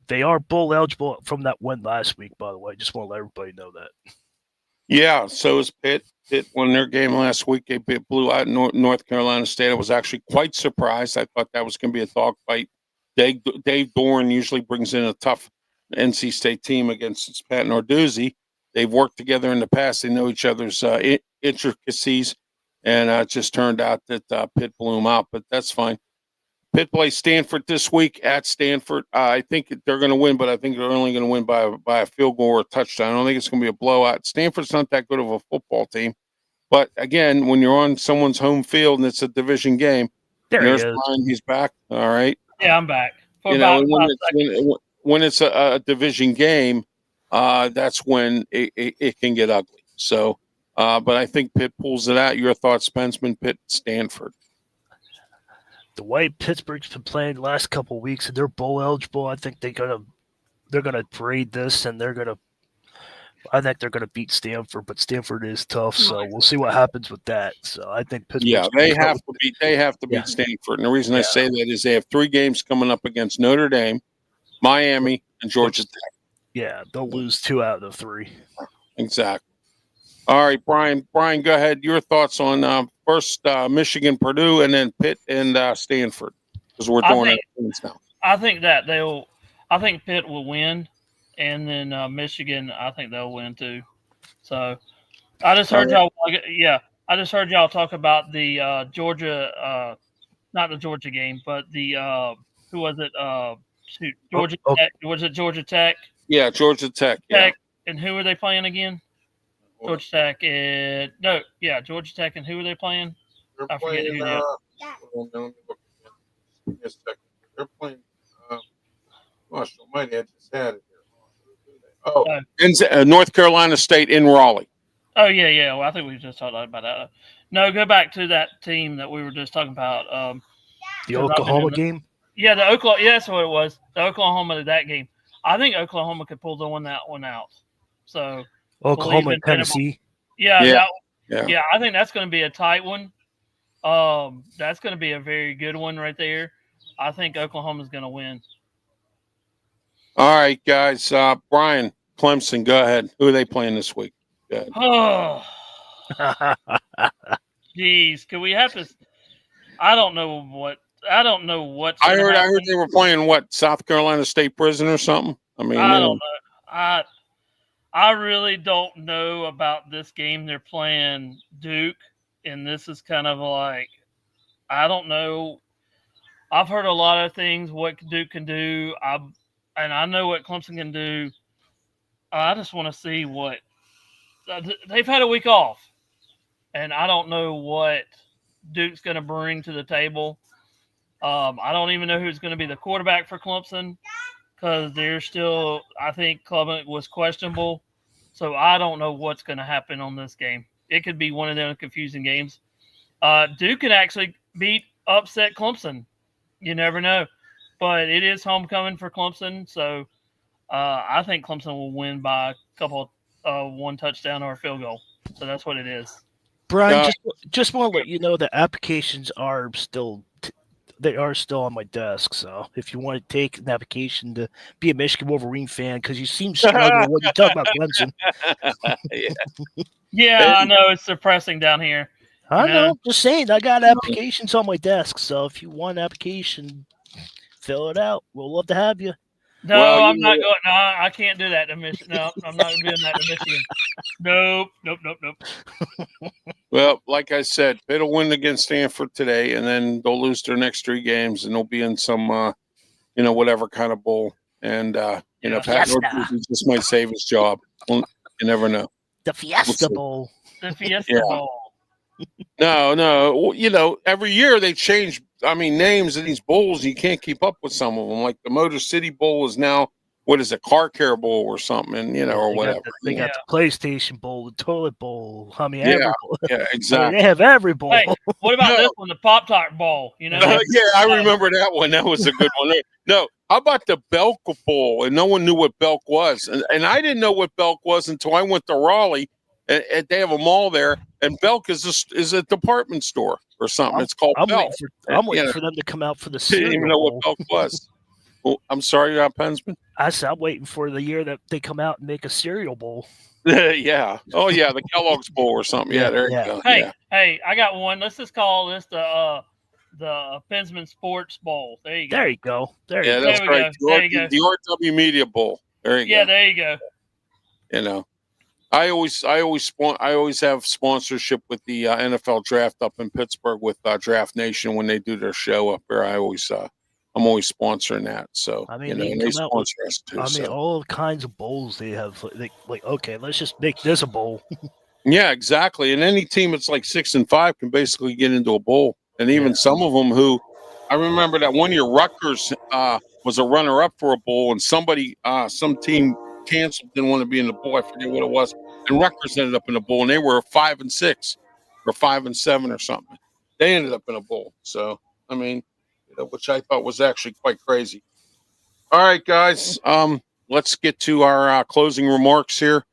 They are bowl eligible from that win last week, by the way. Just want to let everybody know that. Yeah, so is Pitt. Pitt won their game last week. They blew out North Carolina State. I was actually quite surprised. I thought that was going to be a dogfight. Dave Doran usually brings in a tough NC State team against Pat Narduzzi. They've worked together in the past. They know each other's intricacies, and it just turned out that Pitt blew them out, but that's fine. Pitt plays Stanford this week at Stanford. I think they're going to win, but I think they're only going to win by a field goal or a touchdown. I don't think it's going to be a blowout. Stanford's not that good of a football team. But, again, when you're on someone's home field and it's a division game, there's Brian. He's back. All right. Yeah, I'm back. When it's a division game, that's when it can get ugly. So, but I think Pitt pulls it out. Your thoughts, Pensman, Pitt, Stanford? The way Pittsburgh's been playing the last couple of weeks, and they're bowl eligible, I think they're gonna braid this, and I think they're gonna beat Stanford. But Stanford is tough, so we'll see what happens with that. So I think Pittsburgh. Yeah, they have to beat Stanford, and the reason I say that is they have 3 games coming up against Notre Dame, Miami, and Georgia Tech. Yeah, they'll lose 2 out of the 3. Exactly. All right, Brian. Brian, go ahead. Your thoughts on first Michigan, Purdue, and then Pitt and Stanford, because we're doing it now. I think that I think Pitt will win, and then Michigan, I think they'll win too. So I just heard y'all. Yeah, I just heard y'all talk about the Georgia, not the Georgia game, but the who was it? Shoot, Georgia Tech. Was it Georgia Tech? Yeah, Georgia Tech. Yeah. Tech. And who are they playing again? Georgia Tech. Georgia Tech. And who are they playing? I forget who they are. Hold on, let me look again. Give me a second. They're playing. Gosh, almighty, I just had it here. Oh, North Carolina State in Raleigh. Oh, yeah. Well, I think we just talked about that. No, go back to that team that we were just talking about. The Oklahoma game? Yeah, the Oklahoma. Yeah, that's what it was. The Oklahoma, that game. I think Oklahoma could pull that one out. So Oklahoma and Tennessee. Yeah. I think that's going to be a tight one. That's going to be a very good one right there. I think Oklahoma's going to win. All right, guys. Brian, Clemson, go ahead. Who are they playing this week? Oh, geez. Could we have to? I don't know what's. I heard they were playing South Carolina State Prison or something. I mean, I don't know. I really don't know about this game. They're playing Duke, and this is kind of like, I don't know. I've heard a lot of things what Duke can do. And I know what Clemson can do. I just want to see what they've had a week off, and I don't know what Duke's going to bring to the table. I don't even know who's going to be the quarterback for Clemson because they're still. I think Clement was questionable, so I don't know what's going to happen on this game. It could be one of them confusing games. Duke can actually upset Clemson. You never know. But it is homecoming for Clemson, so I think Clemson will win by a couple, one touchdown or a field goal. So that's what it is. Brian, just want to let you know that applications are still on my desk. So if you want to take an application to be a Michigan Wolverine fan, because you seem struggling when you talk about Clemson. Yeah, I know it's depressing down here. I know. Just saying, I got applications on my desk. So if you want an application, fill it out. We'll love to have you. No, I'm not going. No, I can't do that to Michigan. No, I'm not doing that to Michigan. Nope. Well, like I said, it'll win against Stanford today, and then they'll lose their next 3 games, and they'll be in some, whatever kind of bowl. And Pat Nordquist just might save his job. Well, you never know. The Fiesta Bowl. The Fiesta Bowl. No. Every year they change. Names of these bowls. You can't keep up with some of them. Like the Motor City Bowl is now, what is it, Car Care Bowl or something, or whatever. They got the PlayStation Bowl, the Toilet Bowl. Every bowl. Yeah, exactly. They have every bowl. Hey, what about this one, the Pop-Tart Bowl? I remember that one. That was a good one. No, how about the Belk Bowl? And no one knew what Belk was. And I didn't know what Belk was until I went to Raleigh, and they have a mall there, and Belk is a department store or something. It's called Belk. I'm waiting for them to come out for the cereal. Didn't even know what Belk was. Well, I'm sorry, Pensman. I said I'm waiting for the year that they come out and make a cereal bowl. Yeah. Oh, yeah, the Kellogg's Bowl or something. Yeah, there you go. Hey, I got one. Let's just call this the Pensman Sports Bowl. There you go. There you go. Yeah, that's right. There you go. The RW Media Bowl. There you go. Yeah, there you go. I always have sponsorship with the NFL draft up in Pittsburgh with Draft Nation when they do their show up there. I'm always sponsoring that. So they sponsor us too. All kinds of bowls they have. Okay, let's just make this a bowl. Yeah, exactly. And any team that's like 6-5 can basically get into a bowl. And even some of them who, I remember that one year Rutgers was a runner-up for a bowl, and some team canceled, didn't want to be in the bowl. I forget what it was. And Rutgers ended up in the bowl, and they were 5-6 or 5-7 or something. They ended up in a bowl. So, which I thought was actually quite crazy. All right, guys, let's get to our closing remarks here.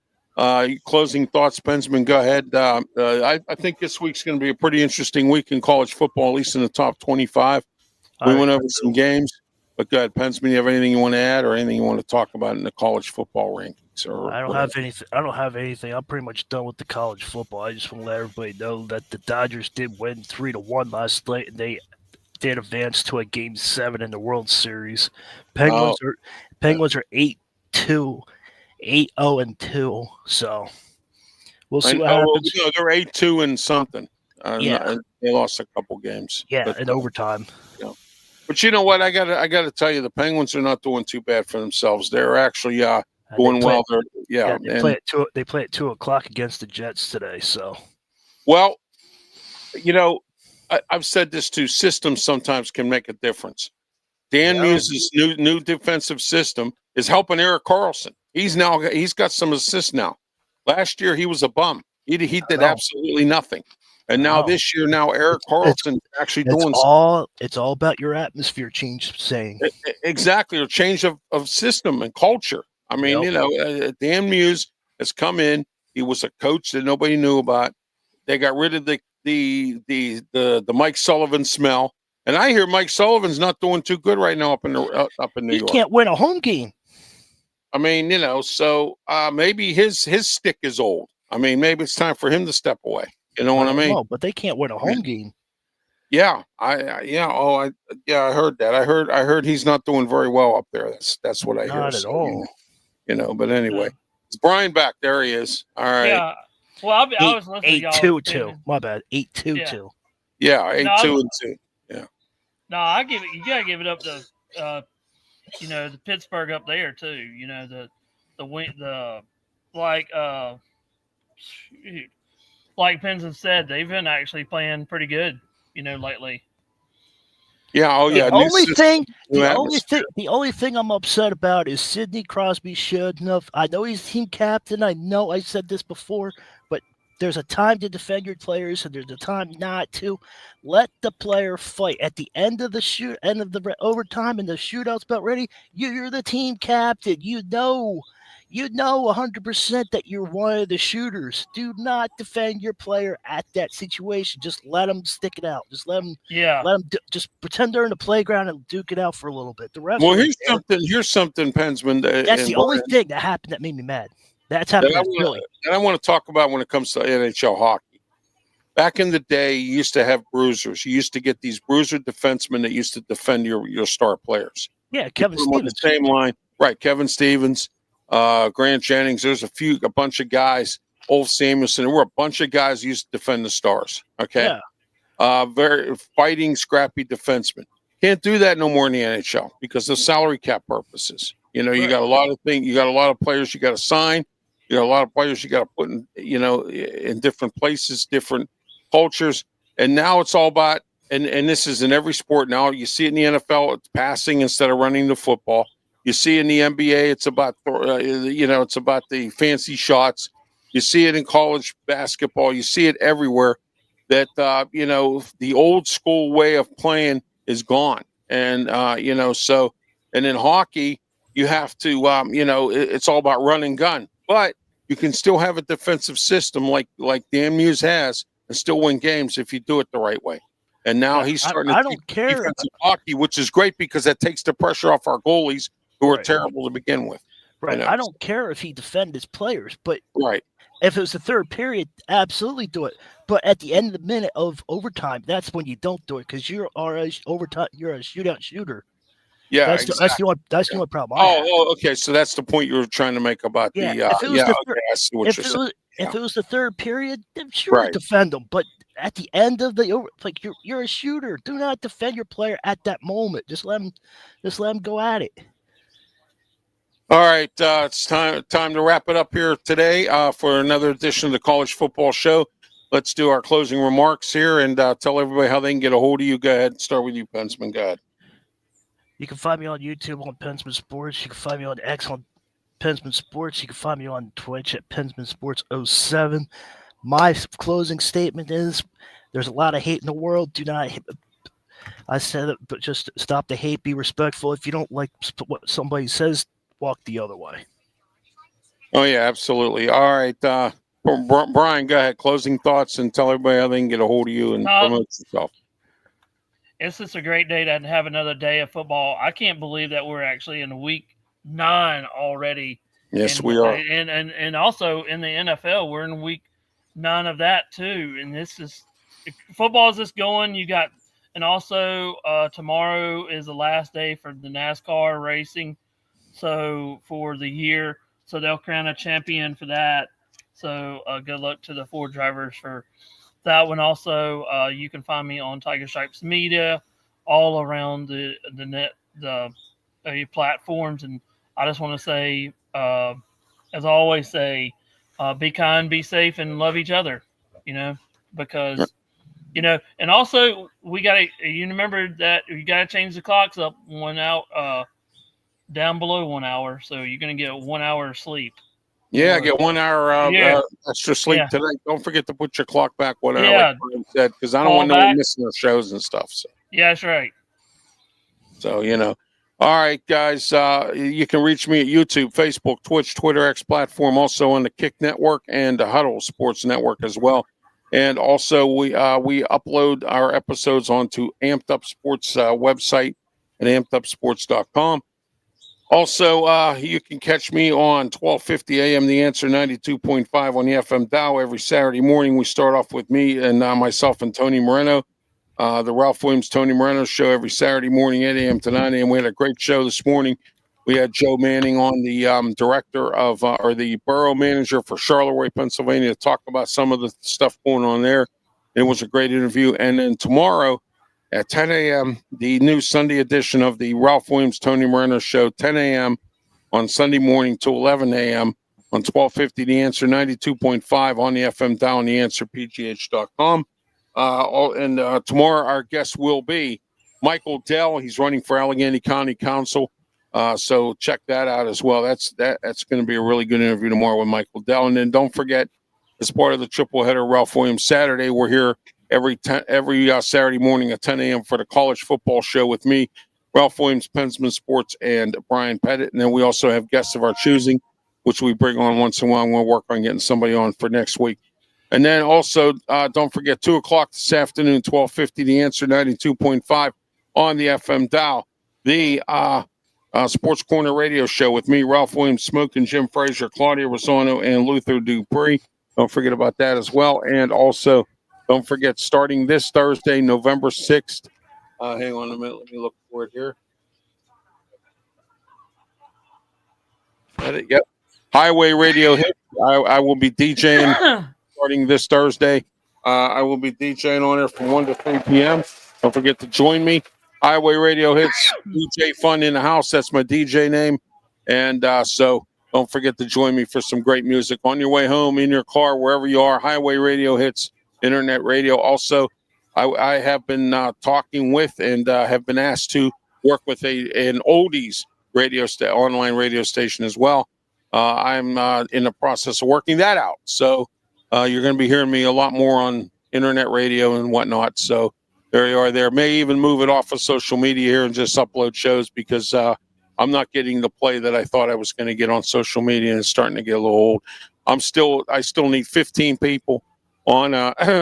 Closing thoughts, Pensman, go ahead. I think this week's going to be a pretty interesting week in college football, at least in the top 25. We went over some games. But go ahead, Pensman, you have anything you want to add or anything you want to talk about in the college football rankings? I don't have anything. I'm pretty much done with the college football. I just want to let everybody know that the Dodgers did win 3-1 last night, and they did advance to a Game 7 in the World Series. Penguins are 8-2, 8-0-2. So we'll see what happens. They're 8-2 and something. They lost a couple games. Yeah, in overtime. But you know what? I gotta tell you, the Penguins are not doing too bad for themselves. They're actually doing well. They play at 2:00 against the Jets today. So, well, you know, I've said this too. Systems sometimes can make a difference. Dan Muse's new defensive system is helping Erik Karlsson. He's got some assists now. Last year he was a bum. He did absolutely nothing. And now this year, Erik Karlsson actually doing something. It's all about your atmosphere change, saying. Exactly, or change of system and culture. I mean, Dan Muse has come in. He was a coach that nobody knew about. They got rid of the Mike Sullivan smell. And I hear Mike Sullivan's not doing too good right now up in New York. He can't win a home game. I mean, so maybe his stick is old. I mean, maybe it's time for him to step away. You know what I mean? No, but they can't win a home game. Yeah, I heard that. I heard he's not doing very well up there. That's what I hear. Not at all. But anyway, it's Brian back. There he is. All right. Yeah. Well, I was listening to y'all. 8-2-2. My bad. 8-2-2. Yeah, 8-2-2. Yeah. No, you gotta give it up to the Pittsburgh up there too. Like Penson said, they've been actually playing pretty good, lately. Yeah. Oh, yeah. The only thing I'm upset about is Sidney Crosby shouldn't have. I know he's team captain. I know I said this before, but there's a time to defend your players, and there's a time not to. Let the player fight. At the end of the overtime, and the shootout's about ready. You're the team captain. You know 100% that you're one of the shooters. Do not defend your player at that situation. Just let them stick it out. Just let them. Just pretend they're in the playground and duke it out for a little bit. The rest. Well, here's something, Pensman. That's the only thing that happened that made me mad. That's happened. And I want to talk about when it comes to NHL hockey. Back in the day, you used to have bruisers. You used to get these bruiser defensemen that used to defend your star players. Yeah, Kevin Stevens. The same line, right? Kevin Stevens. Grant Jennings, there's a bunch of guys, Ulf Samuelson, there were a bunch of guys who used to defend the Stars. Okay. Yeah. Very fighting, scrappy defensemen. Can't do that no more in the NHL because of salary cap purposes. You got a lot of things, you got a lot of players you got to sign, you got a lot of players you got to put in, in different places, different cultures. And now it's all about, and this is in every sport now, you see it in the NFL, it's passing instead of running the football. You see in the NBA, it's about it's about the fancy shots. You see it in college basketball. You see it everywhere. That the old school way of playing is gone, and so. And in hockey, you have to it's all about run and gun, but you can still have a defensive system like Dan Muse has, and still win games if you do it the right way. And now he's starting to teach defensive hockey, which is great because that takes the pressure off our goalies, who are terrible to begin with. Right. I don't care if he defended his players, but if it was the third period, absolutely do it. But at the end of the minute of overtime, that's when you don't do it because you're a shootout shooter. Yeah, that's the only problem. Okay. So that's the point you were trying to make about the. If it was the third period, then sure, defend them. But at the end of you're a shooter. Do not defend your player at that moment. Just let him go at it. All right, it's time to wrap it up here today for another edition of the College Football Show. Let's do our closing remarks here and tell everybody how they can get a hold of you. Go ahead. Start with you, Pensman. Go ahead. You can find me on YouTube on Pensman Sports. You can find me on X on Pensman Sports. You can find me on Twitch at Pensman Sports 07. My closing statement is there's a lot of hate in the world. Do not hate. I said it, but just stop the hate. Be respectful. If you don't like what somebody says, walk the other way. Oh, yeah, absolutely. All right. Brian, go ahead. Closing thoughts and tell everybody how they can get a hold of you and promote yourself. It's just a great day to have another day of football. I can't believe that we're actually in week 9 already. Yes, we are. And also in the NFL, we're in week 9 of that too. And this is football is just going. You got, and also tomorrow is the last day for the NASCAR racing. So for the year, so they'll crown a champion for that. So good luck to the 4 drivers for that one. Also, you can find me on Tiger Stripes Media all around the net, the platforms. And I just want to say, as I always say, be kind, be safe, and love each other. Because and also we got to remember that you got to change the clocks up 1 hour, down below 1 hour, so you're going to get 1 hour of sleep. Yeah, get 1 hour extra sleep Yeah. tonight. Don't forget to put your clock back 1 hour, Yeah. like Brian said, because I don't Fall want no one back. missing their shows and stuff. So. Yeah, that's right. So, all right, guys, you can reach me at YouTube, Facebook, Twitch, Twitter, X platform, also on the Kick Network and the Huddle Sports Network as well. And also we upload our episodes onto Amped Up Sports website at ampedupsports.com. Also, you can catch me on 1250 AM, The Answer 92.5 on the FM dial every Saturday morning. We start off with me and myself and Tony Moreno. The Ralph Willams, Tony Moreno show every Saturday morning, 8 a.m. to 9 a.m. We had a great show this morning. We had Joe Manning on, the director of, or the borough manager for Charleroi, Pennsylvania, to talk about some of the stuff going on there. It was a great interview. And then tomorrow at 10 a.m., the new Sunday edition of the Ralph Willams, Tony Moreno show, 10 a.m. on Sunday morning to 11 a.m. on 1250 The Answer 92.5 on the FM dial on theanswerpgh.com. Tomorrow our guest will be Michael Dell. He's running for Allegheny County Council. So check that out as well. That's going to be a really good interview tomorrow with Michael Dell. And then don't forget, as part of the triple header Ralph Willams Saturday, we're here every Saturday morning at 10 a.m. for the college football show with me, Ralph Willams, Pensman Sports, and Brian Pettit. And then we also have guests of our choosing, which we bring on once in a while. We'll work on getting somebody on for next week. And then also, don't forget, 2 o'clock this afternoon, 1250, The Answer 92.5 on the FM dial. The Sports Corner radio show with me, Ralph Willams, Smoking Jim Frazier, Claudia Rosano, and Luther Dupree. Don't forget about that as well. And also, don't forget, starting this Thursday, November 6th. Hang on a minute. Let me look for it here. Yep. Highway Radio Hit. I will be DJing. Starting this Thursday, I will be DJing on there from 1 to 3 p.m. Don't forget to join me. Highway Radio Hits, DJ Fun in the House. That's my DJ name. And so don't forget to join me for some great music on your way home, in your car, wherever you are. Highway Radio Hits, internet radio. Also, I have been talking with and have been asked to work with an oldies online radio station as well. I'm in the process of working that out. So you're going to be hearing me a lot more on internet radio and whatnot. So there you are there. May even move it off of social media here and just upload shows because I'm not getting the play that I thought I was going to get on social media, and it's starting to get a little old. I still need 15 people on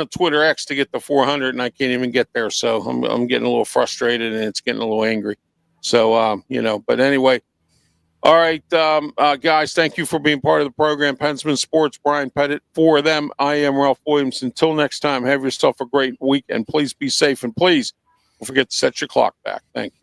Twitter X to get to 400, and I can't even get there. So I'm getting a little frustrated, and it's getting a little angry. So, but anyway. All right, guys, thank you for being part of the program. Pensman Sports, Brian Pettit. For them, I am Ralph Willams. Until next time, have yourself a great week, and please be safe, and please don't forget to set your clock back. Thank you.